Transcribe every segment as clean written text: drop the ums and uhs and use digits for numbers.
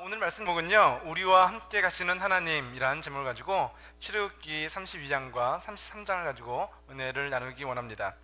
오늘 말씀 제목은요, 우리와 함께 가시는 하나님이라는 제목을 가지고 출애굽기 32장과 33장을 가지고 은혜를 나누기 원합니다.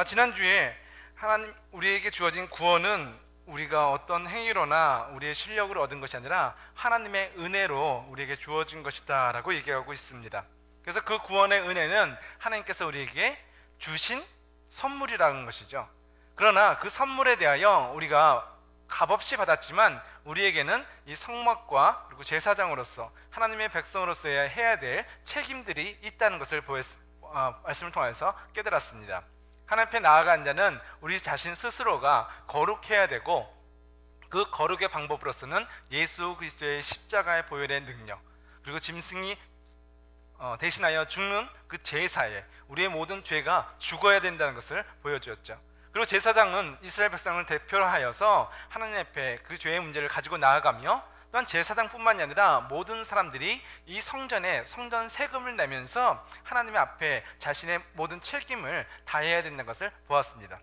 지난주에 하나님 우리에게 주어진 구원은 우리가 어떤 행위로나 우리의 실력으로 얻은 것이 아니라 하나님의 은혜로 우리에게 주어진 것이다 라고 얘기하고 있습니다. 그래서 그 구원의 은혜는 하나님께서 우리에게 주신 선물이라는 것이죠. 그러나 그 선물에 대하여 우리가 값없이 받았지만 우리에게는 이 성막과 그리고 제사장으로서 하나님의 백성으로서 해야 될 책임들이 있다는 것을 말씀을 통해서 깨달았습니다. 하나님 앞에 나아간 자는 우리 자신 스스로가 거룩해야 되고, 그 거룩의 방법으로서는 예수 그리스도의 십자가의 보혈의 능력, 그리고 짐승이 대신하여 죽는 그 제사에 우리의 모든 죄가 죽어야 된다는 것을 보여주었죠. 그리고 제사장은 이스라엘 백성을 대표하여서 하나님 앞에 그 죄의 문제를 가지고 나아가며, 또한 제사장뿐만이 아니라 모든 사람들이 이 성전에 성전 세금을 내면서 하나님 앞에 자신의 모든 책임을 다해야 된다는 것을 보았습니다.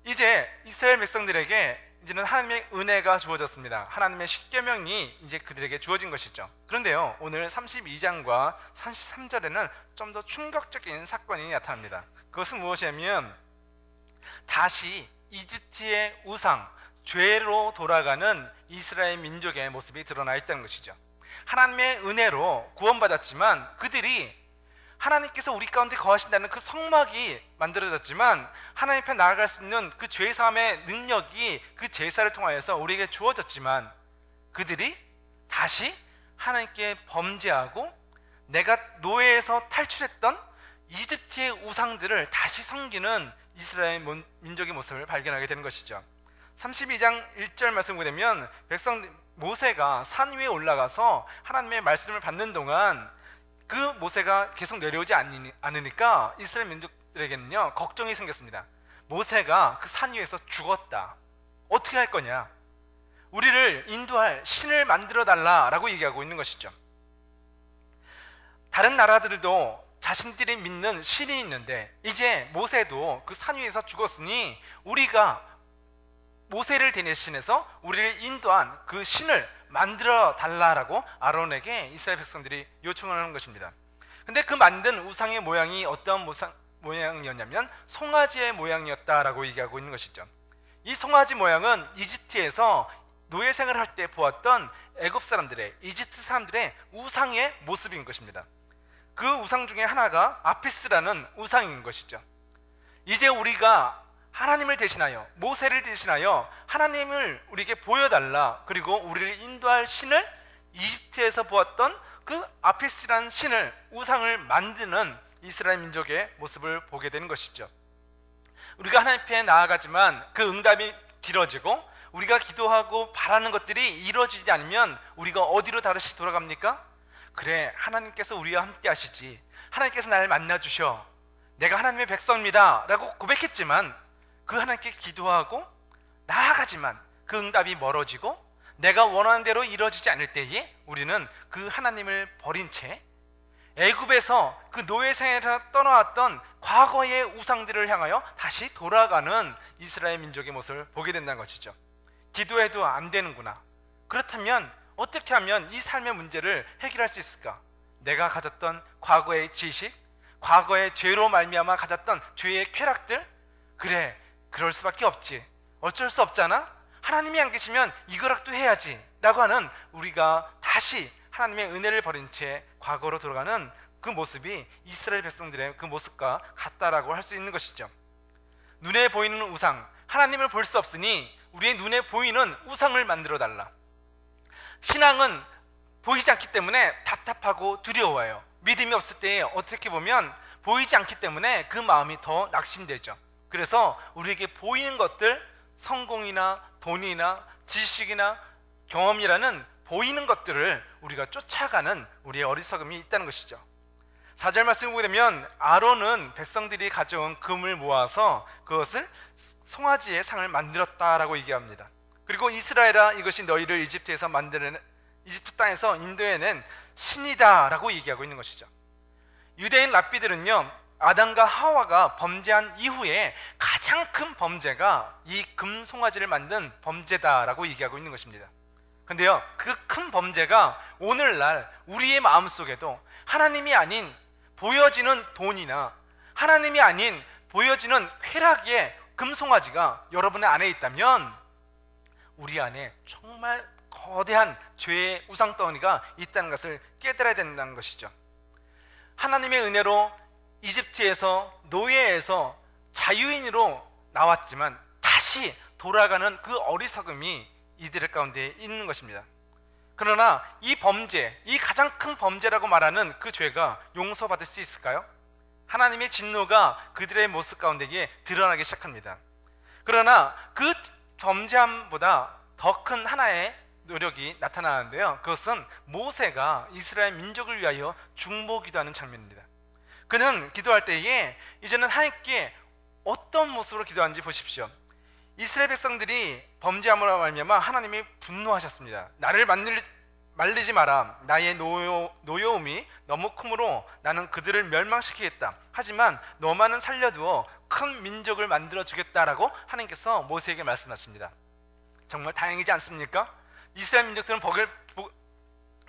이제 이스라엘 백성들에게 이제는 하나님의 은혜가 주어졌습니다. 하나님의 십계명이 이제 그들에게 주어진 것이죠. 그런데요, 오늘 32장과 33절에는 좀 더 충격적인 사건이 나타납니다. 그것은 무엇이냐면 다시 이집트의 우상, 죄로 돌아가는 이스라엘 민족의 모습이 드러나 있다는 것이죠. 하나님의 은혜로 구원받았지만 그들이 하나님께서 우리 가운데 거하신다는 그 성막이 만들어졌지만 하나님 앞에 나아갈 수 있는 그 죄사함의 능력이 그 제사를 통하여서 우리에게 주어졌지만 그들이 다시 하나님께 범죄하고 내가 노예에서 탈출했던 이집트의 우상들을 다시 섬기는 이스라엘 민족의 모습을 발견하게 되는 것이죠. 32장 1절 말씀 보게 되면 모세가 산 위에 올라가서 하나님의 말씀을 받는 동안 그 모세가 계속 내려오지 않으니까 이스라엘 민족들에게는요 걱정이 생겼습니다. 모세가 그 산 위에서 죽었다. 어떻게 할 거냐? 우리를 인도할 신을 만들어 달라라고 얘기하고 있는 것이죠. 다른 나라들도 자신들이 믿는 신이 있는데 이제 모세도 그 산 위에서 죽었으니 우리가 모세를 대신해서 우리를 인도한 그 신을 만들어 달라라고 아론에게 이스라엘 백성들이 요청을 하는 것입니다. 근데 그 만든 우상의 모양이 어떤 모양이었냐면 송아지의 모양이었다라고 얘기하고 있는 것이죠. 이 송아지 모양은 이집트에서 노예 생활을 할 때 보았던 애굽 사람들의, 이집트 사람들의 우상의 모습인 것입니다. 그 우상 중에 하나가 아피스라는 우상인 것이죠. 이제 우리가 하나님을 대신하여, 모세를 대신하여 하나님을 우리에게 보여달라, 그리고 우리를 인도할 신을, 이집트에서 보았던 그 아피스라는 신을, 우상을 만드는 이스라엘 민족의 모습을 보게 되는 것이죠. 우리가 하나님 앞에 나아가지만 그 응답이 길어지고 우리가 기도하고 바라는 것들이 이루어지지 않으면 우리가 어디로 다시 돌아갑니까? 그래, 하나님께서 우리와 함께 하시지, 하나님께서 나를 만나주셔, 내가 하나님의 백성입니다 라고 고백했지만 그 하나님께 기도하고 나아가지만 그 응답이 멀어지고 내가 원하는 대로 이루어지지 않을 때에 우리는 그 하나님을 버린 채 애굽에서 그 노예 생활에서 떠나왔던 과거의 우상들을 향하여 다시 돌아가는 이스라엘 민족의 모습을 보게 된다는 것이죠. 기도해도 안 되는구나. 그렇다면 어떻게 하면 이 삶의 문제를 해결할 수 있을까? 내가 가졌던 과거의 지식, 과거의 죄로 말미암아 가졌던 죄의 쾌락들, 그래, 그럴 수밖에 없지, 어쩔 수 없잖아, 하나님이 안 계시면 이거라도 해야지 라고 하는, 우리가 다시 하나님의 은혜를 버린 채 과거로 돌아가는 그 모습이 이스라엘 백성들의 그 모습과 같다라고 할 수 있는 것이죠. 눈에 보이는 우상, 하나님을 볼 수 없으니 우리의 눈에 보이는 우상을 만들어 달라. 신앙은 보이지 않기 때문에 답답하고 두려워요. 믿음이 없을 때 어떻게 보면 보이지 않기 때문에 그 마음이 더 낙심되죠. 그래서 우리에게 보이는 것들, 성공이나 돈이나 지식이나 경험이라는 보이는 것들을 우리가 쫓아가는 우리의 어리석음이 있다는 것이죠. 4절 말씀을 보게 되면 아론은 백성들이 가져온 금을 모아서 그것을 송아지의 상을 만들었다라고 얘기합니다. 그리고 이스라엘아, 이것이 너희를 이집트 땅에서 인도해낸 신이다라고 얘기하고 있는 것이죠. 유대인 랍비들은요, 아담과 하와가 범죄한 이후에 가장 큰 범죄가 이 금송아지를 만든 범죄다라고 얘기하고 있는 것입니다. 근데요, 그 큰 범죄가 오늘날 우리의 마음속에도 하나님이 아닌 보여지는 돈이나 하나님이 아닌 보여지는 쾌락의 금송아지가 여러분의 안에 있다면 우리 안에 정말 거대한 죄의 우상덩어리가 있다는 것을 깨달아야 된다는 것이죠. 하나님의 은혜로 이집트에서 노예에서 자유인으로 나왔지만 다시 돌아가는 그 어리석음이 이들의 가운데 있는 것입니다. 그러나 이 범죄, 이 가장 큰 범죄라고 말하는 그 죄가 용서받을 수 있을까요? 하나님의 진노가 그들의 모습 가운데에 드러나기 시작합니다. 그러나 그 범죄함보다 더 큰 하나의 노력이 나타나는데요, 그것은 모세가 이스라엘 민족을 위하여 중보기도하는 장면입니다. 그는 기도할 때에 이제는 하나님께 어떤 모습으로 기도하는지 보십시오. 이스라엘 백성들이 범죄함으로 말미암아 하나님이 분노하셨습니다. 나를 말리지 마라. 나의 노여움이 너무 크므로 나는 그들을 멸망시키겠다. 하지만 너만은 살려두어 큰 민족을 만들어 주겠다라고 하나님께서 모세에게 말씀하십니다. 정말 다행이지 않습니까? 이스라엘 민족들은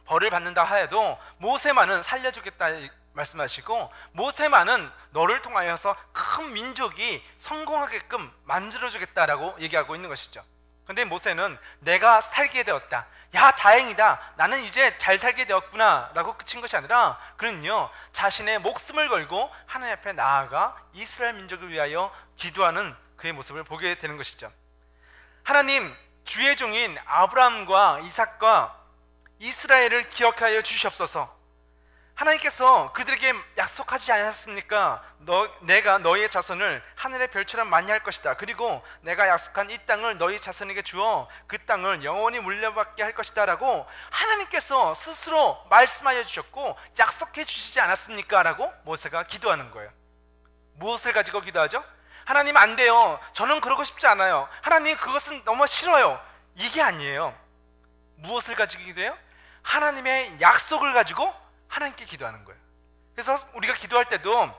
벌을 받는다 하여도 모세만은 살려주겠다 말씀하시고, 모세만은 너를 통하여서 큰 민족이 성공하게끔 만들어주겠다라고 얘기하고 있는 것이죠. 근데 모세는 내가 살게 되었다, 야 다행이다, 나는 이제 잘 살게 되었구나 라고 그친 것이 아니라, 그는요 자신의 목숨을 걸고 하나님 앞에 나아가 이스라엘 민족을 위하여 기도하는 그의 모습을 보게 되는 것이죠. 하나님, 주의 종인 아브라함과 이삭과 이스라엘을 기억하여 주시옵소서. 하나님께서 그들에게 약속하지 않았습니까? 내가 너희의 자손을 하늘의 별처럼 많이 할 것이다. 그리고 내가 약속한 이 땅을 너희 자손에게 주어 그 땅을 영원히 물려받게 할 것이다 라고 하나님께서 스스로 말씀하여 주셨고 약속해 주시지 않았습니까? 라고 모세가 기도하는 거예요. 무엇을 가지고 기도하죠? 하나님 안 돼요, 저는 그러고 싶지 않아요, 하나님 그것은 너무 싫어요, 이게 아니에요. 무엇을 가지고 기도해요? 하나님의 약속을 가지고 하나님께 기도하는 거예요. 그래서 우리가 기도할 때도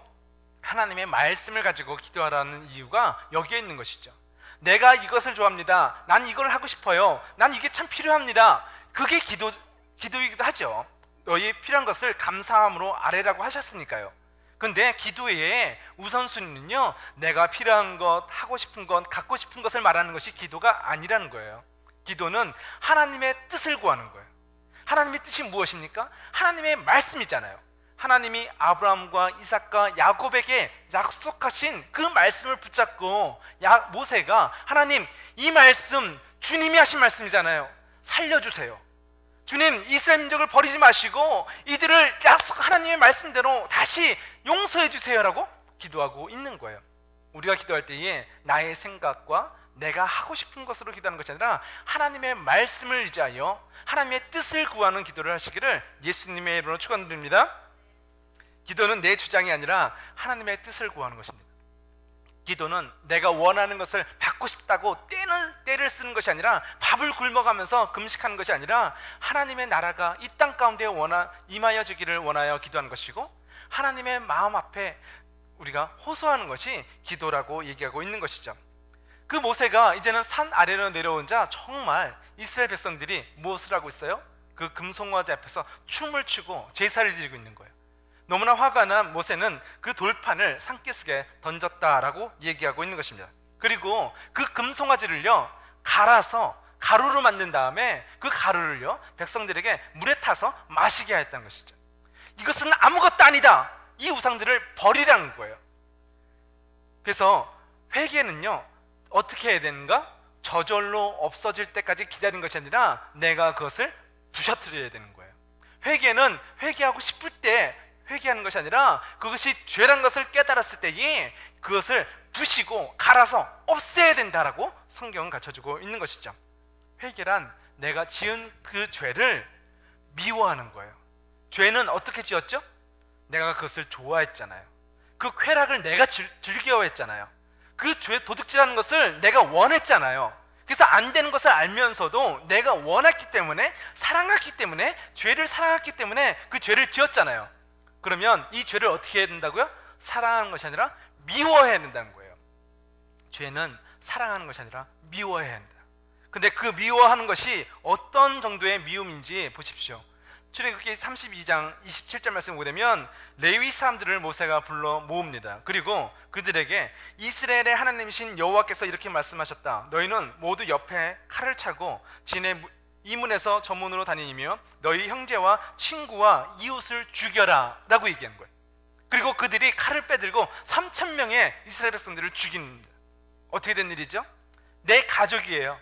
하나님의 말씀을 가지고 기도하라는 이유가 여기에 있는 것이죠. 내가 이것을 좋아합니다, 난 이걸 하고 싶어요, 난 이게 참 필요합니다. 그게 기도이기도 하죠. 너희 필요한 것을 감사함으로 아뢰라고 하셨으니까요. 근데 기도의 우선순위는요, 내가 필요한 것, 하고 싶은 것, 갖고 싶은 것을 말하는 것이 기도가 아니라는 거예요. 기도는 하나님의 뜻을 구하는 거예요. 하나님의 뜻이 무엇입니까? 하나님의 말씀이잖아요. 하나님이 아브라함과 이삭과 야곱에게 약속하신 그 말씀을 붙잡고 모세가 하나님, 이 말씀 주님이 하신 말씀이잖아요, 살려주세요. 주님, 이스라엘 민족을 버리지 마시고 이들을 하나님의 말씀대로 다시 용서해 주세요라고 기도하고 있는 거예요. 우리가 기도할 때에 나의 생각과 내가 하고 싶은 것으로 기도하는 것이 아니라 하나님의 말씀을 의지하여 하나님의 뜻을 구하는 기도를 하시기를 예수님의 이름으로 축원드립니다. 기도는 내 주장이 아니라 하나님의 뜻을 구하는 것입니다. 기도는 내가 원하는 것을 받고 싶다고 때를 쓰는 것이 아니라, 밥을 굶어가면서 금식하는 것이 아니라 하나님의 나라가 이 땅 가운데 임하여 주기를 원하여 기도하는 것이고, 하나님의 마음 앞에 우리가 호소하는 것이 기도라고 얘기하고 있는 것이죠. 그 모세가 이제는 산 아래로 내려온 자, 정말 이스라엘 백성들이 무엇을 하고 있어요? 그 금송아지 앞에서 춤을 추고 제사를 드리고 있는 거예요. 너무나 화가 난 모세는 그 돌판을 산기슭에 던졌다라고 얘기하고 있는 것입니다. 그리고 그 금송아지를요 갈아서 가루로 만든 다음에 그 가루를요 백성들에게 물에 타서 마시게 하였다는 것이죠. 이것은 아무것도 아니다, 이 우상들을 버리라는 거예요. 그래서 회개는요 어떻게 해야 되는가? 저절로 없어질 때까지 기다리는 것이 아니라 내가 그것을 부셔뜨려야 되는 거예요. 회개는 회개하고 싶을 때 회개하는 것이 아니라 그것이 죄란 것을 깨달았을 때에 그것을 부시고 갈아서 없애야 된다라고 성경은 갖춰주고 있는 것이죠. 회개란 내가 지은 그 죄를 미워하는 거예요. 죄는 어떻게 지었죠? 내가 그것을 좋아했잖아요. 그 쾌락을 내가 즐겨했잖아요. 그 죄 도둑질하는 것을 내가 원했잖아요. 그래서 안 되는 것을 알면서도 내가 원했기 때문에, 사랑했기 때문에, 죄를 사랑했기 때문에 그 죄를 지었잖아요. 그러면 이 죄를 어떻게 해야 된다고요? 사랑하는 것이 아니라 미워해야 된다는 거예요. 죄는 사랑하는 것이 아니라 미워해야 한다. 근데 그 미워하는 것이 어떤 정도의 미움인지 보십시오. 출애굽기 32장 27절 말씀 보게 되면 레위 사람들을 모세가 불러 모읍니다. 그리고 그들에게 이스라엘의 하나님이신 여호와께서 이렇게 말씀하셨다. 너희는 모두 옆에 칼을 차고 진의 이문에서 저문으로 다니며 너희 형제와 친구와 이웃을 죽여라 라고 얘기한 거예요. 그리고 그들이 칼을 빼들고 3,000명의 이스라엘 백성들을 죽입니다. 어떻게 된 일이죠? 내 가족이에요.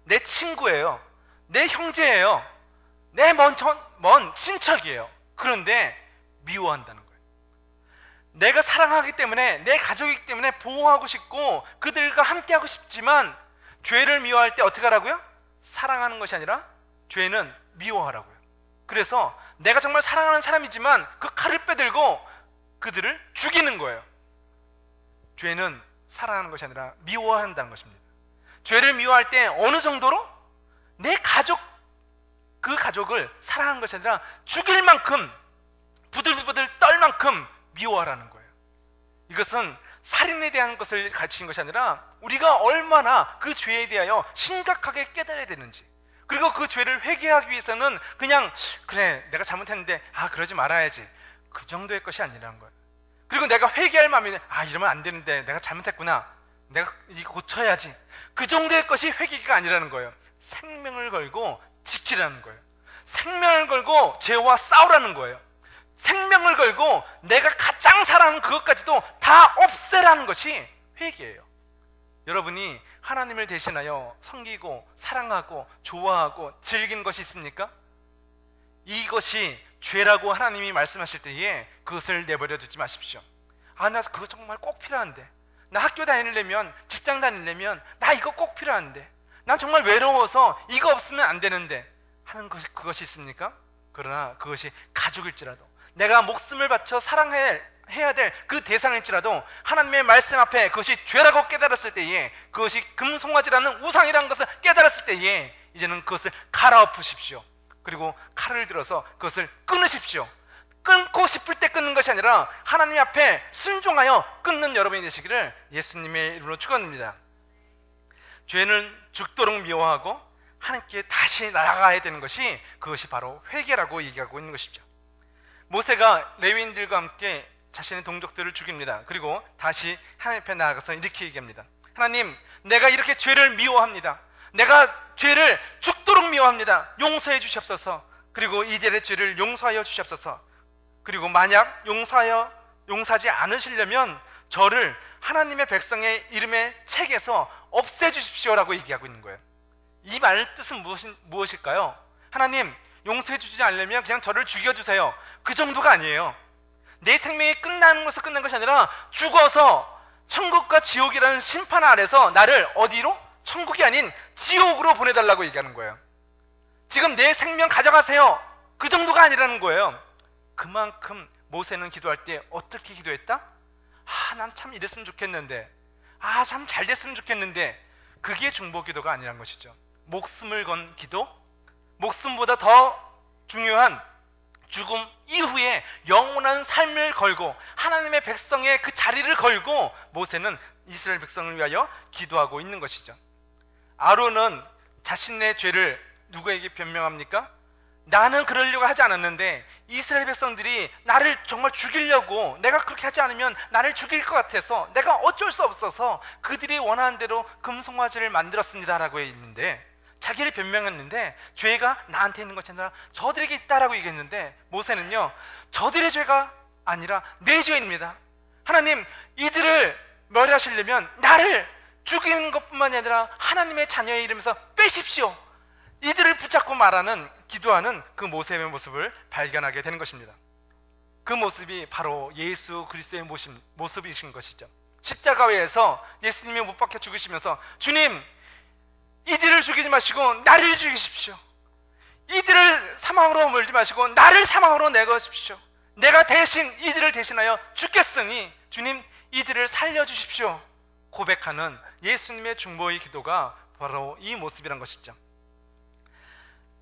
내 친구예요. 내 형제예요. 내 먼 친척이에요. 그런데 미워한다는 거예요. 내가 사랑하기 때문에, 내 가족이기 때문에 보호하고 싶고 그들과 함께하고 싶지만 죄를 미워할 때 어떻게 하라고요? 사랑하는 것이 아니라 죄는 미워하라고요. 그래서 내가 정말 사랑하는 사람이지만 그 칼을 빼들고 그들을 죽이는 거예요. 죄는 사랑하는 것이 아니라 미워한다는 것입니다. 죄를 미워할 때 어느 정도로? 내 가족, 그 가족을 사랑하는 것이 아니라 죽일 만큼, 부들부들 떨 만큼 미워하라는 거예요. 이것은 살인에 대한 것을 가르치는 것이 아니라 우리가 얼마나 그 죄에 대하여 심각하게 깨달아야 되는지, 그리고 그 죄를 회개하기 위해서는 그냥 그래 내가 잘못했는데 그러지 말아야지, 그 정도의 것이 아니라는 거예요. 그리고 내가 회개할 마음이 이러면 안 되는데 내가 잘못했구나, 내가 이거 고쳐야지, 그 정도의 것이 회개가 아니라는 거예요. 생명을 걸고 지키라는 거예요. 생명을 걸고 죄와 싸우라는 거예요. 생명을 걸고 내가 가장 사랑하는 그것까지도 다 없애라는 것이 회개예요. 여러분이 하나님을 대신하여 섬기고 사랑하고 좋아하고 즐기는 것이 있습니까? 이것이 죄라고 하나님이 말씀하실 때에 그것을 내버려 두지 마십시오. 나 그거 정말 꼭 필요한데, 나 학교 다니려면, 직장 다니려면 나 이거 꼭 필요한데, 난 정말 외로워서 이거 없으면 안 되는데 하는 것이 그것이 있습니까? 그러나 그것이 가족일지라도, 내가 목숨을 바쳐 사랑해야 될 그 대상일지라도 하나님의 말씀 앞에 그것이 죄라고 깨달았을 때에, 그것이 금송아지라는 우상이라는 것을 깨달았을 때에 이제는 그것을 갈아엎으십시오. 그리고 칼을 들어서 그것을 끊으십시오. 끊고 싶을 때 끊는 것이 아니라 하나님 앞에 순종하여 끊는 여러분이 되시기를 예수님의 이름으로 축원합니다. 죄는 죽도록 미워하고 하나님께 다시 나아가야 되는 것이, 그것이 바로 회개라고 얘기하고 있는 것이죠. 모세가 레위인들과 함께 자신의 동족들을 죽입니다. 그리고 다시 하나님 앞에 나아가서 이렇게 얘기합니다. 하나님, 내가 이렇게 죄를 미워합니다. 내가 죄를 죽도록 미워합니다. 용서해 주시옵소서. 그리고 이들의 죄를 용서하여 주시옵소서. 그리고 만약 용서하지 않으시려면 저를 하나님의 백성의 이름의 책에서 없애주십시오라고 얘기하고 있는 거예요. 이 말 뜻은 무엇일까요? 하나님, 용서해 주지 않으려면 그냥 저를 죽여주세요, 그 정도가 아니에요. 내 생명이 끝나는 것은 끝난 것이 아니라 죽어서 천국과 지옥이라는 심판 아래서 나를 어디로? 천국이 아닌 지옥으로 보내달라고 얘기하는 거예요. 지금 내 생명 가져가세요, 그 정도가 아니라는 거예요. 그만큼 모세는 기도할 때 어떻게 기도했다? 난 참 이랬으면 좋겠는데, 참 잘 됐으면 좋겠는데, 그게 중보 기도가 아니란 것이죠. 목숨을 건 기도, 목숨보다 더 중요한 죽음 이후에 영원한 삶을 걸고 하나님의 백성의 그 자리를 걸고 모세는 이스라엘 백성을 위하여 기도하고 있는 것이죠. 아론은 자신의 죄를 누구에게 변명합니까? 나는 그러려고 하지 않았는데 이스라엘 백성들이 나를 정말 죽이려고, 내가 그렇게 하지 않으면 나를 죽일 것 같아서 내가 어쩔 수 없어서 그들이 원하는 대로 금송아지를 만들었습니다 라고 했는데, 자기를 변명했는데 죄가 나한테 있는 것이 아니라 저들에게 있다라고 얘기했는데, 모세는요, 저들의 죄가 아니라 내 죄입니다. 하나님, 이들을 멸하시려면 나를 죽이는 것뿐만이 아니라 하나님의 자녀의 이름에서 빼십시오, 이들을 붙잡고 말하는, 기도하는 그 모세의 모습을 발견하게 되는 것입니다. 그 모습이 바로 예수 그리스도의 모습이신 것이죠. 십자가에서 예수님이 못 박혀 죽으시면서, 주님, 이들을 죽이지 마시고 나를 죽이십시오. 이들을 사망으로 몰지 마시고 나를 사망으로 내거십시오. 내가 대신 이들을 대신하여 죽겠으니 주님, 이들을 살려주십시오 고백하는 예수님의 중보의 기도가 바로 이 모습이란 것이죠.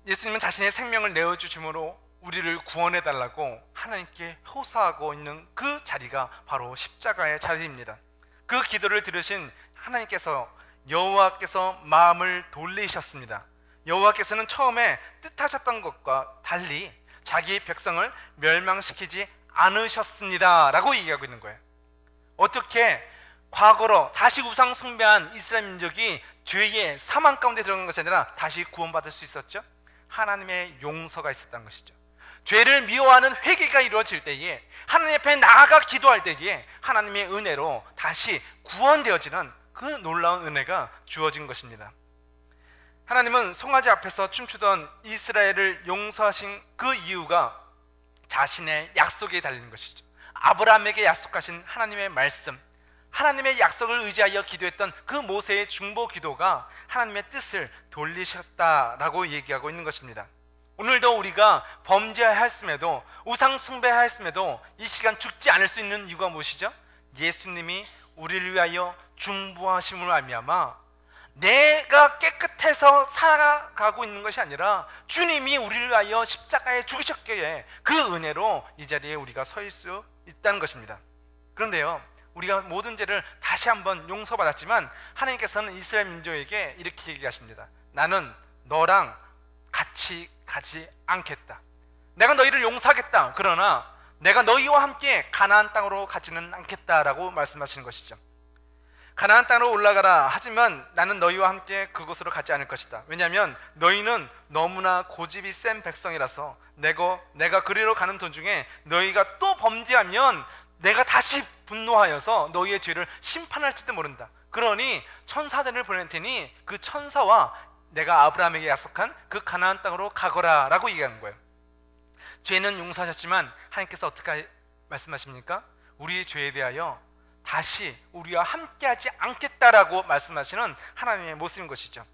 예수님은 자신의 생명을 내어주심으로 우리를 구원해달라고 하나님께 호소하고 있는 그 자리가 바로 십자가의 자리입니다. 그 기도를 들으신 하나님께서 여호와께서 마음을 돌리셨습니다. 여호와께서는 처음에 뜻하셨던 것과 달리 자기 백성을 멸망시키지 않으셨습니다 라고 얘기하고 있는 거예요. 어떻게 과거로 다시 우상 숭배한 이스라엘 민족이 죄의 사망 가운데 들어간 것이 아니라 다시 구원받을 수 있었죠? 하나님의 용서가 있었다는 것이죠. 죄를 미워하는 회개가 이루어질 때에, 하나님 앞에 나아가 기도할 때에 하나님의 은혜로 다시 구원되어지는 그 놀라운 은혜가 주어진 것입니다. 하나님은 송아지 앞에서 춤추던 이스라엘을 용서하신 그 이유가 자신의 약속에 달리는 것이죠. 아브라함에게 약속하신 하나님의 말씀, 하나님의 약속을 의지하여 기도했던 그 모세의 중보 기도가 하나님의 뜻을 돌리셨다라고 얘기하고 있는 것입니다. 오늘도 우리가 범죄하였음에도, 우상 숭배하였음에도 이 시간 죽지 않을 수 있는 이유가 무엇이죠? 예수님이 우리를 위하여 중보하심으로 말미암아 내가 깨끗해서 살아가고 있는 것이 아니라 주님이 우리를 위하여 십자가에 죽으셨기에 그 은혜로 이 자리에 우리가 서 있을 수 있다는 것입니다. 그런데요, 우리가 모든 죄를 다시 한번 용서받았지만 하나님께서는 이스라엘 민족에게 이렇게 얘기하십니다. 나는 너랑 같이 가지 않겠다. 내가 너희를 용서하겠다. 그러나 내가 너희와 함께 가나안 땅으로 가지는 않겠다라고 말씀하시는 것이죠. 가나안 땅으로 올라가라. 하지만 나는 너희와 함께 그곳으로 가지 않을 것이다. 왜냐하면 너희는 너무나 고집이 센 백성이라서 내가 그리로 가는 도중에 너희가 또 범죄하면 내가 다시 분노하여서 너희의 죄를 심판할지도 모른다. 그러니 천사들을 보낼 테니 그 천사와 내가 아브라함에게 약속한 그 가나안 땅으로 가거라 라고 얘기하는 거예요. 죄는 용서하셨지만 하나님께서 어떻게 말씀하십니까? 우리의 죄에 대하여 다시 우리와 함께하지 않겠다라고 말씀하시는 하나님의 모습인 것이죠.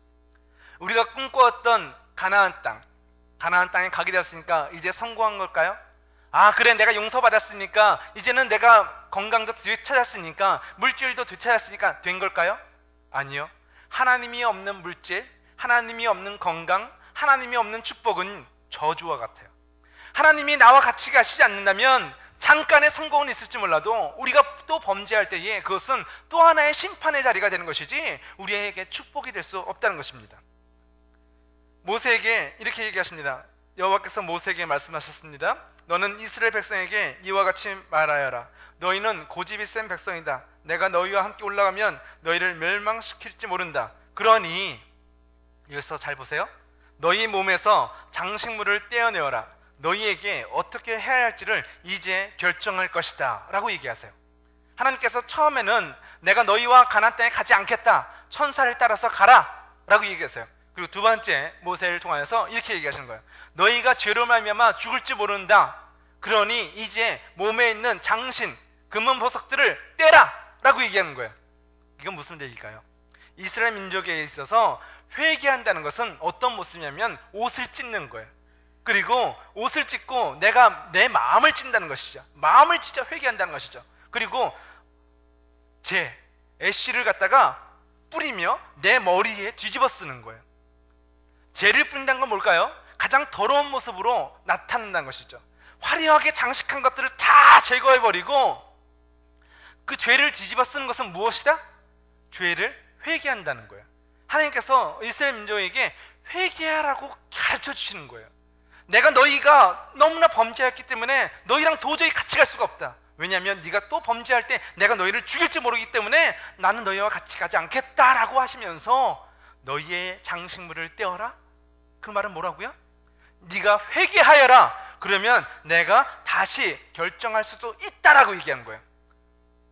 우리가 꿈꿔왔던 가나안 땅에 가게 되었으니까 이제 성공한 걸까요? 아, 그래, 내가 용서받았으니까 이제는 내가 건강도 되찾았으니까 물질도 되찾았으니까 된 걸까요? 아니요. 하나님이 없는 물질, 하나님이 없는 건강, 하나님이 없는 축복은 저주와 같아요. 하나님이 나와 같이 가시지 않는다면 잠깐의 성공은 있을지 몰라도 우리가 또 범죄할 때에 그것은 또 하나의 심판의 자리가 되는 것이지 우리에게 축복이 될 수 없다는 것입니다. 모세에게 이렇게 얘기하십니다. 여호와께서 모세에게 말씀하셨습니다. 너는 이스라엘 백성에게 이와 같이 말하여라. 너희는 고집이 센 백성이다. 내가 너희와 함께 올라가면 너희를 멸망시킬지 모른다. 그러니 여기서 잘 보세요. 너희 몸에서 장식물을 떼어내어라. 너희에게 어떻게 해야 할지를 이제 결정할 것이다 라고 얘기하세요. 하나님께서 처음에는 내가 너희와 가나안 땅에 가지 않겠다, 천사를 따라서 가라 라고 얘기하세요. 그리고 두 번째 모세를 통하여서 이렇게 얘기하시는 거예요. 너희가 죄로 말미암아 죽을지 모른다. 그러니 이제 몸에 있는 장신, 금은 보석들을 떼라 라고 얘기하는 거예요. 이건 무슨 얘기일까요? 이스라엘 민족에 있어서 회개한다는 것은 어떤 모습이냐면 옷을 찢는 거예요. 그리고 옷을 찢고 내가 내 마음을 찢는다는 것이죠. 마음을 찢어 회개한다는 것이죠. 그리고 애쉬를 갖다가 뿌리며 내 머리에 뒤집어 쓰는 거예요. 죄를 뿌린다는 건 뭘까요? 가장 더러운 모습으로 나타난다는 것이죠. 화려하게 장식한 것들을 다 제거해버리고 그 죄를 뒤집어 쓰는 것은 무엇이다? 죄를 회개한다는 거예요. 하나님께서 이스라엘 민족에게 회개하라고 가르쳐 주시는 거예요. 내가 너희가 너무나 범죄했기 때문에 너희랑 도저히 같이 갈 수가 없다. 왜냐하면 네가 또 범죄할 때 내가 너희를 죽일지 모르기 때문에 나는 너희와 같이 가지 않겠다라고 하시면서 너희의 장식물을 떼어라? 그 말은 뭐라고요? 네가 회개하여라. 그러면 내가 다시 결정할 수도 있다라고 얘기한 거예요.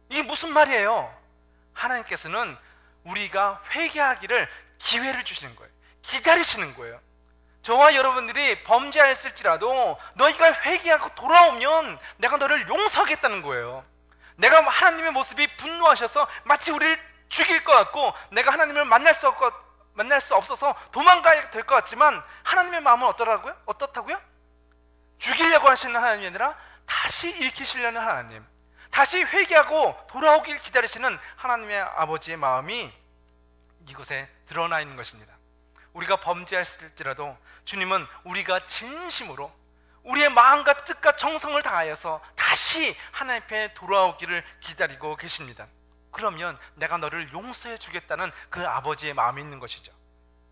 이게 무슨 말이에요? 하나님께서는 우리가 회개하기를 기회를 주시는 거예요. 기다리시는 거예요. 저와 여러분들이 범죄했을지라도 너희가 회개하고 돌아오면 내가 너를 용서하겠다는 거예요. 내가 하나님의 모습이 분노하셔서 마치 우리를 죽일 것 같고 내가 하나님을 만날 수 없어서 도망가야 될 것 같지만 하나님의 마음은 어떻다고요? 죽이려고 하시는 하나님이 아니라 다시 일으키시려는 하나님, 다시 회개하고 돌아오길 기다리시는 하나님의 아버지의 마음이 이곳에 드러나 있는 것입니다. 우리가 범죄했을지라도 주님은 우리가 진심으로 우리의 마음과 뜻과 정성을 다하여서 다시 하나님 앞에 돌아오기를 기다리고 계십니다. 그러면 내가 너를 용서해 주겠다는 그 아버지의 마음이 있는 것이죠.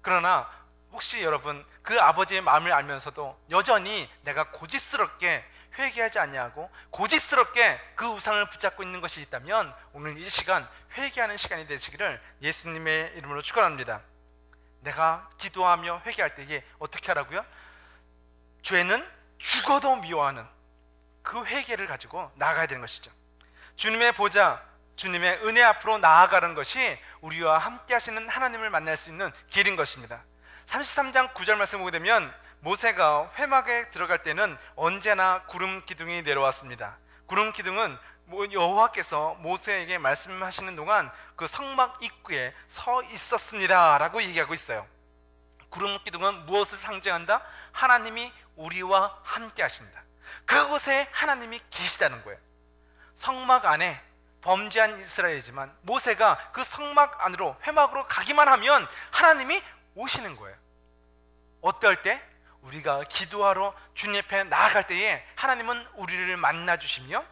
그러나 혹시 여러분 그 아버지의 마음을 알면서도 여전히 내가 고집스럽게 회개하지 않냐고 고집스럽게 그 우상을 붙잡고 있는 것이 있다면 오늘 이 시간 회개하는 시간이 되시기를 예수님의 이름으로 축원합니다. 내가 기도하며 회개할 때에 어떻게 하라고요? 죄는 죽어도 미워하는 그 회개를 가지고 나아가야 되는 것이죠. 주님의 보좌, 주님의 은혜 앞으로 나아가는 것이 우리와 함께 하시는 하나님을 만날 수 있는 길인 것입니다. 33장 9절 말씀 보게 되면 모세가 회막에 들어갈 때는 언제나 구름 기둥이 내려왔습니다. 구름 기둥은 여호와께서 모세에게 말씀하시는 동안 그 성막 입구에 서 있었습니다 라고 얘기하고 있어요. 구름 기둥은 무엇을 상징한다? 하나님이 우리와 함께 하신다. 그곳에 하나님이 계시다는 거예요. 성막 안에 범죄한 이스라엘이지만 모세가 그 성막 안으로 회막으로 가기만 하면 하나님이 오시는 거예요. 어떨 때? 우리가 기도하러 주님 앞에 나아갈 때에 하나님은 우리를 만나 주시며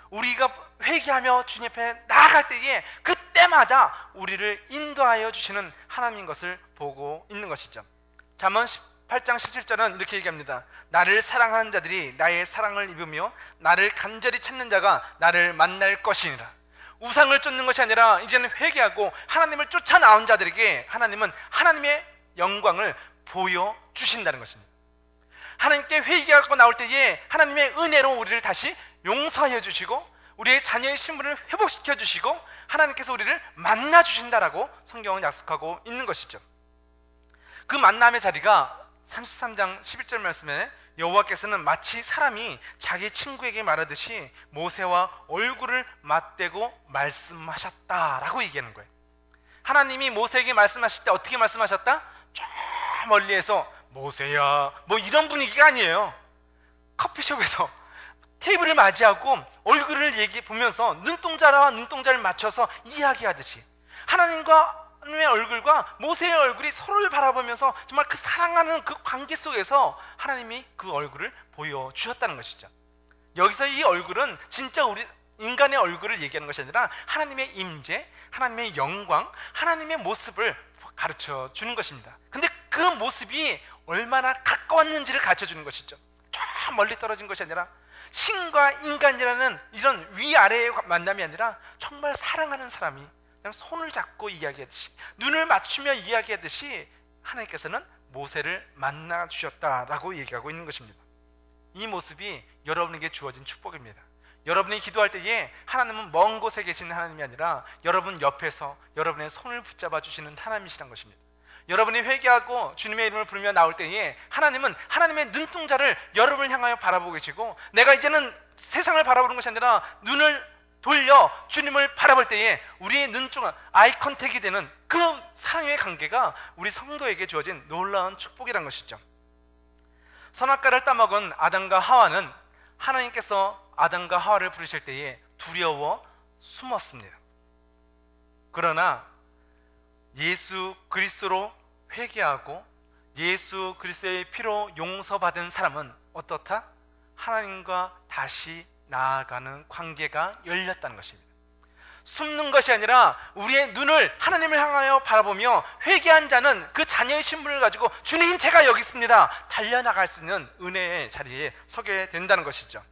우리가 회개하며 주님 앞에 나아갈 때에 그때마다 우리를 인도하여 주시는 하나님인 것을 보고 있는 것이죠. 잠언 8장 17절은 이렇게 얘기합니다. 나를 사랑하는 자들이 나의 사랑을 입으며 나를 간절히 찾는 자가 나를 만날 것이니라. 우상을 쫓는 것이 아니라 이제는 회개하고 하나님을 쫓아 나온 자들에게 하나님은 하나님의 영광을 보여주신다는 것입니다. 하나님께 회개하고 나올 때에 하나님의 은혜로 우리를 다시 용서해 주시고 우리의 자녀의 신분을 회복시켜 주시고 하나님께서 우리를 만나 주신다라고 성경은 약속하고 있는 것이죠. 그 만남의 자리가 33장 11절 말씀에 여호와께서는 마치 사람이 자기 친구에게 말하듯이 모세와 얼굴을 맞대고 말씀하셨다라고 얘기하는 거예요. 하나님이 모세에게 말씀하실 때 어떻게 말씀하셨다? 저 멀리에서 모세야 뭐 이런 분위기가 아니에요. 커피숍에서 테이블을 맞이하고 얼굴을 보면서 눈동자와 눈동자를 맞춰서 이야기하듯이 하나님의 얼굴과 모세의 얼굴이 서로를 바라보면서 정말 그 사랑하는 그 관계 속에서 하나님이 그 얼굴을 보여주셨다는 것이죠. 여기서 이 얼굴은 진짜 우리 인간의 얼굴을 얘기하는 것이 아니라 하나님의 임재, 하나님의 영광, 하나님의 모습을 가르쳐 주는 것입니다. 근데 그 모습이 얼마나 가까웠는지를 가르쳐 주는 것이죠. 저 멀리 떨어진 것이 아니라 신과 인간이라는 이런 위아래의 만남이 아니라 정말 사랑하는 사람이 그냥 손을 잡고 이야기하듯이 눈을 맞추며 이야기하듯이 하나님께서는 모세를 만나 주셨다라고 얘기하고 있는 것입니다. 이 모습이 여러분에게 주어진 축복입니다. 여러분이 기도할 때에 하나님은 먼 곳에 계시는 하나님이 아니라 여러분 옆에서 여러분의 손을 붙잡아 주시는 하나님이시란 것입니다. 여러분이 회개하고 주님의 이름을 부르며 나올 때에 하나님은 하나님의 눈동자를 여러분을 향하여 바라보고 계시고 내가 이제는 세상을 바라보는 것이 아니라 눈을 돌려 주님을 바라볼 때에 우리의 눈동자 아이 컨택이 되는 그 사랑의 관계가 우리 성도에게 주어진 놀라운 축복이란 것이죠. 선악과를 따먹은 아담과 하와는 하나님께서 아담과 하와를 부르실 때에 두려워 숨었습니다. 그러나 예수 그리스도로 회개하고 예수 그리스도의 피로 용서받은 사람은 어떻다? 하나님과 다시 나아가는 관계가 열렸다는 것입니다. 숨는 것이 아니라 우리의 눈을 하나님을 향하여 바라보며 회개한 자는 그 자녀의 신분을 가지고 주님 제가 여기 있습니다 달려나갈 수 있는 은혜의 자리에 서게 된다는 것이죠.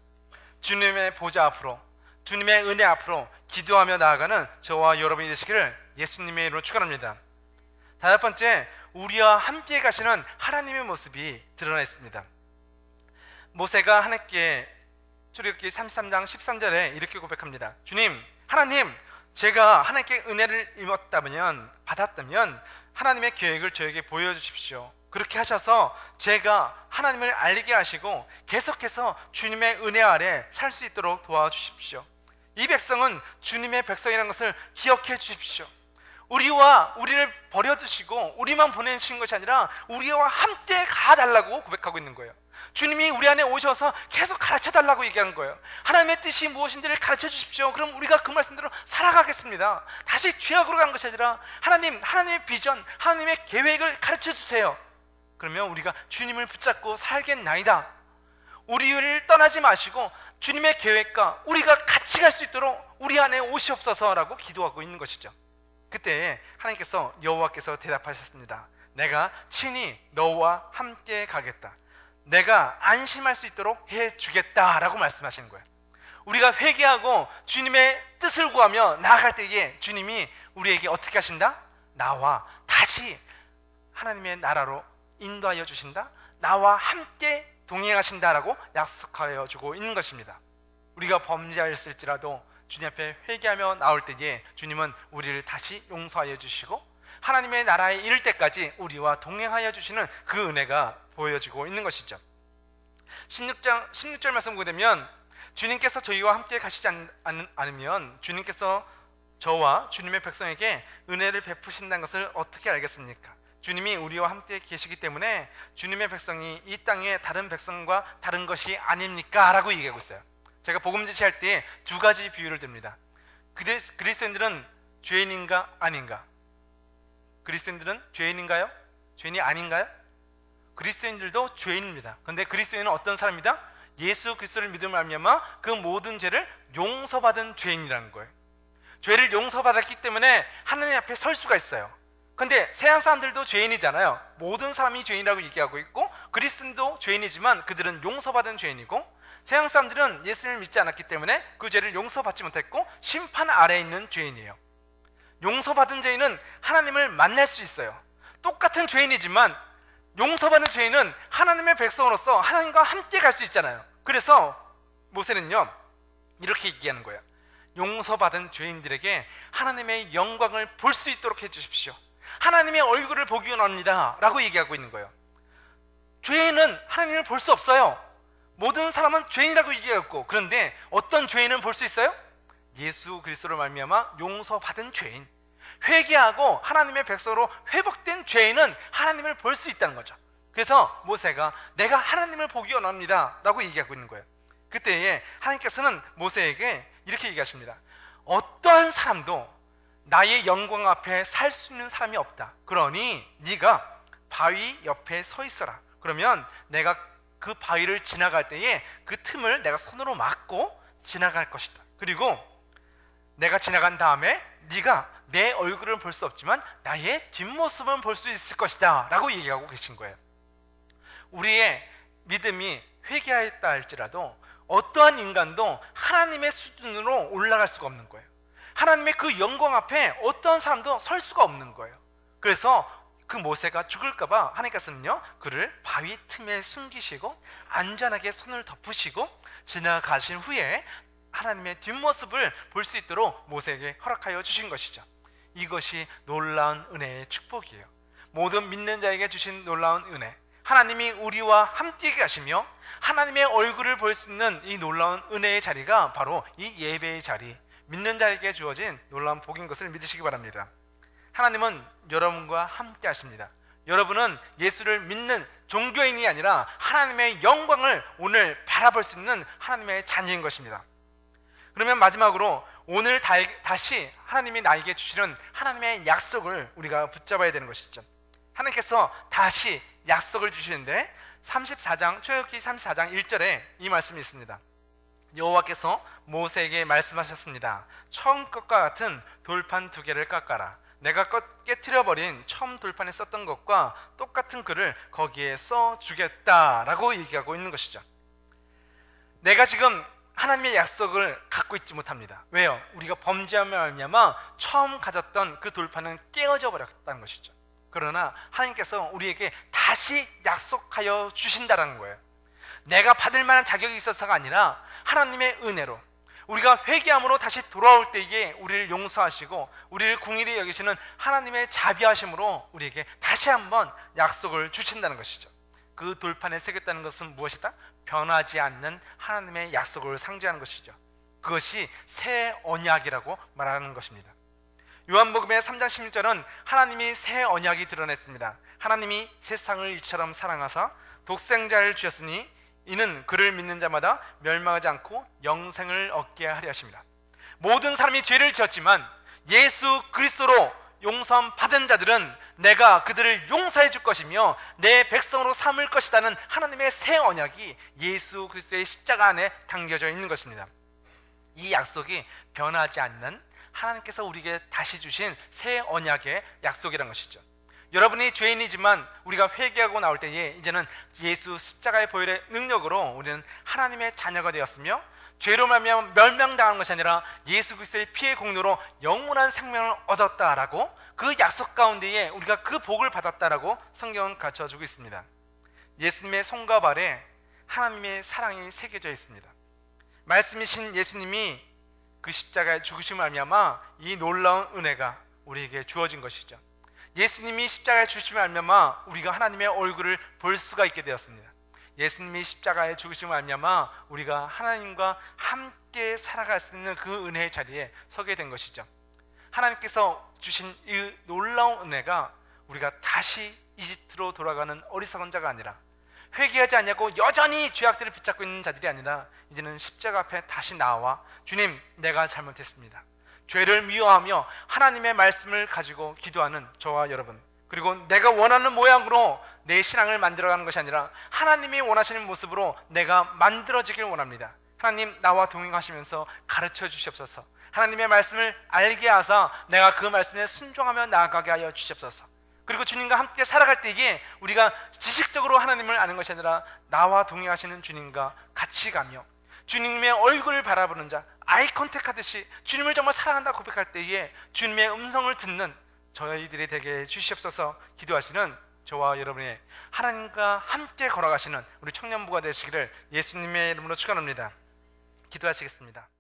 주님의 보좌 앞으로 주님의 은혜 앞으로 기도하며 나아가는 저와 여러분이 되시기를 예수님의 이름으로 축원합니다. 다섯 번째, 우리와 함께 가시는 하나님의 모습이 드러나 있습니다. 모세가 하나님께 출애굽기 33장 13절에 이렇게 고백합니다. 주님, 하나님, 제가 하나님께 은혜를 받았다면 하나님의 계획을 저에게 보여주십시오. 그렇게 하셔서 제가 하나님을 알게 하시고 계속해서 주님의 은혜 아래 살 수 있도록 도와주십시오. 이 백성은 주님의 백성이라는 것을 기억해 주십시오. 우리를 버려두시고 우리만 보내신 것이 아니라 우리와 함께 가달라고 고백하고 있는 거예요. 주님이 우리 안에 오셔서 계속 가르쳐달라고 얘기하는 거예요. 하나님의 뜻이 무엇인지를 가르쳐 주십시오. 그럼 우리가 그 말씀대로 살아가겠습니다. 다시 죄악으로 가는 것이 아니라 하나님의 비전, 하나님의 계획을 가르쳐 주세요. 그러면 우리가 주님을 붙잡고 살겠나이다. 우리를 떠나지 마시고 주님의 계획과 우리가 같이 갈 수 있도록 우리 안에 오시옵소서라고 기도하고 있는 것이죠. 그때 하나님께서 여호와께서 대답하셨습니다. 내가 친히 너와 함께 가겠다. 내가 안심할 수 있도록 해주겠다라고 말씀하시는 거예요. 우리가 회개하고 주님의 뜻을 구하며 나아갈 때에 주님이 우리에게 어떻게 하신다? 나와 다시 하나님의 나라로 인도하여 주신다. 나와 함께 동행하신다라고 약속하여 주고 있는 것입니다. 우리가 범죄하였을지라도 주님 앞에 회개하며 나올 때에 주님은 우리를 다시 용서하여 주시고 하나님의 나라에 이를 때까지 우리와 동행하여 주시는 그 은혜가 보여지고 있는 것이죠. 16절 말씀 보게 되면 주님께서 저희와 함께 가시지 않으면 주님께서 저와 주님의 백성에게 은혜를 베푸신다는 것을 어떻게 알겠습니까? 주님이 우리와 함께 계시기 때문에 주님의 백성이 이 땅 위에 다른 백성과 다른 것이 아닙니까? 라고 얘기하고 있어요. 제가 복음 제시할 때 두 가지 비유를 듭니다. 그리스도인들은 죄인인가 아닌가? 그리스도인들은 죄인인가요? 죄인이 아닌가요? 그리스도인들도 죄인입니다. 그런데 그리스도인은 어떤 사람이다? 예수 그리스도를 믿음으로 말미암아 그 모든 죄를 용서받은 죄인이라는 거예요. 죄를 용서받았기 때문에 하나님 앞에 설 수가 있어요. 그런데 세상 사람들도 죄인이잖아요. 모든 사람이 죄인이라고 얘기하고 있고 그리스도인도 죄인이지만 그들은 용서받은 죄인이고 세상 사람들은 예수님을 믿지 않았기 때문에 그 죄를 용서받지 못했고 심판 아래에 있는 죄인이에요. 용서받은 죄인은 하나님을 만날 수 있어요. 똑같은 죄인이지만 용서받은 죄인은 하나님의 백성으로서 하나님과 함께 갈 수 있잖아요. 그래서 모세는요 이렇게 얘기하는 거예요. 용서받은 죄인들에게 하나님의 영광을 볼 수 있도록 해주십시오. 하나님의 얼굴을 보기 원합니다 라고 얘기하고 있는 거예요. 죄인은 하나님을 볼 수 없어요. 모든 사람은 죄인이라고 얘기하고, 그런데 어떤 죄인은 볼 수 있어요? 예수 그리스도로 말미암아 용서받은 죄인, 회개하고 하나님의 백성으로 회복된 죄인은 하나님을 볼 수 있다는 거죠. 그래서 모세가 내가 하나님을 보기 원합니다 라고 얘기하고 있는 거예요. 그때에 하나님께서는 모세에게 이렇게 얘기하십니다. 어떠한 사람도 나의 영광 앞에 살 수 있는 사람이 없다. 그러니 네가 바위 옆에 서 있어라. 그러면 내가 그 바위를 지나갈 때에 그 틈을 내가 손으로 막고 지나갈 것이다. 그리고 내가 지나간 다음에 네가 내 얼굴을 볼 수 없지만 나의 뒷모습은 볼 수 있을 것이다 라고 얘기하고 계신 거예요. 우리의 믿음이 회개하였다 할지라도 어떠한 인간도 하나님의 수준으로 올라갈 수가 없는 거예요. 하나님의 그 영광 앞에 어떠한 사람도 설 수가 없는 거예요. 그래서 그 모세가 죽을까봐 하나님께서는요 그를 바위 틈에 숨기시고 안전하게 손을 덮으시고 지나가신 후에 하나님의 뒷모습을 볼 수 있도록 모세에게 허락하여 주신 것이죠. 이것이 놀라운 은혜의 축복이에요. 모든 믿는 자에게 주신 놀라운 은혜, 하나님이 우리와 함께 가시며 하나님의 얼굴을 볼 수 있는 이 놀라운 은혜의 자리가 바로 이 예배의 자리, 믿는 자에게 주어진 놀라운 복인 것을 믿으시기 바랍니다. 하나님은 여러분과 함께 하십니다. 여러분은 예수를 믿는 종교인이 아니라 하나님의 영광을 오늘 바라볼 수 있는 하나님의 자녀인 것입니다. 그러면 마지막으로 오늘 다시 하나님이 나에게 주시는 하나님의 약속을 우리가 붙잡아야 되는 것이죠. 하나님께서 다시 약속을 주시는데 34장 출애굽기 34장 1절에 이 말씀이 있습니다. 여호와께서 모세에게 말씀하셨습니다. 처음 것과 같은 돌판 2개를 깎아라. 내가 깨트려버린 처음 돌판에 썼던 것과 똑같은 글을 거기에 써주겠다라고 얘기하고 있는 것이죠. 내가 지금 하나님의 약속을 갖고 있지 못합니다. 왜요? 우리가 범죄하며 말미암아 처음 가졌던 그 돌판은 깨어져 버렸다는 것이죠. 그러나 하나님께서 우리에게 다시 약속하여 주신다는 거예요. 내가 받을 만한 자격이 있어서가 아니라 하나님의 은혜로 우리가 회개함으로 다시 돌아올 때에 우리를 용서하시고 우리를 긍휼히 여기시는 하나님의 자비하심으로 우리에게 다시 한번 약속을 주신다는 것이죠. 그 돌판에 새겼다는 것은 무엇이다? 변하지 않는 하나님의 약속을 상징하는 것이죠. 그것이 새 언약이라고 말하는 것입니다. 요한복음의 3장 16절은 하나님이 새 언약이 드러냈습니다. 하나님이 세상을 이처럼 사랑하사 독생자를 주셨으니 이는 그를 믿는 자마다 멸망하지 않고 영생을 얻게 하려 하십니다. 모든 사람이 죄를 지었지만 예수 그리스도로 용서함 받은 자들은 내가 그들을 용서해 줄 것이며 내 백성으로 삼을 것이라는 하나님의 새 언약이 예수 그리스도의 십자가 안에 담겨져 있는 것입니다. 이 약속이 변하지 않는 하나님께서 우리에게 다시 주신 새 언약의 약속이라는 것이죠. 여러분이 죄인이지만 우리가 회개하고 나올 때에 이제는 예수 십자가의 보혈의 능력으로 우리는 하나님의 자녀가 되었으며 죄로 말미암아 멸망당하는 것이 아니라 예수 그리스도의 피의 공로로 영원한 생명을 얻었다라고 그 약속 가운데에 우리가 그 복을 받았다라고 성경은 가르쳐주고 있습니다. 예수님의 손과 발에 하나님의 사랑이 새겨져 있습니다. 말씀이신 예수님이 그 십자가의 죽으심을 말미암아 이 놀라운 은혜가 우리에게 주어진 것이죠. 예수님이 십자가에 죽으심을 말미암아 우리가 하나님의 얼굴을 볼 수가 있게 되었습니다. 예수님이 십자가에 죽으심을 말미암아 우리가 하나님과 함께 살아갈 수 있는 그 은혜의 자리에 서게 된 것이죠. 하나님께서 주신 이 놀라운 은혜가 우리가 다시 이집트로 돌아가는 어리석은 자가 아니라 회개하지 않냐고 여전히 죄악들을 붙잡고 있는 자들이 아니라 이제는 십자가 앞에 다시 나와 주님, 내가 잘못했습니다. 죄를 미워하며 하나님의 말씀을 가지고 기도하는 저와 여러분, 그리고 내가 원하는 모양으로 내 신앙을 만들어가는 것이 아니라 하나님이 원하시는 모습으로 내가 만들어지길 원합니다. 하나님, 나와 동행하시면서 가르쳐 주시옵소서. 하나님의 말씀을 알게 하사 내가 그 말씀에 순종하며 나아가게 하여 주시옵소서. 그리고 주님과 함께 살아갈 때에 우리가 지식적으로 하나님을 아는 것이 아니라 나와 동행하시는 주님과 같이 가며 주님의 얼굴을 바라보는 자, 아이 컨택 하듯이 주님을 정말 사랑한다 고백할 때에 주님의 음성을 듣는 저희들이 되게 주시옵소서. 기도하시는 저와 여러분의 하나님과 함께 걸어가시는 우리 청년부가 되시기를 예수님의 이름으로 축원합니다. 기도하시겠습니다.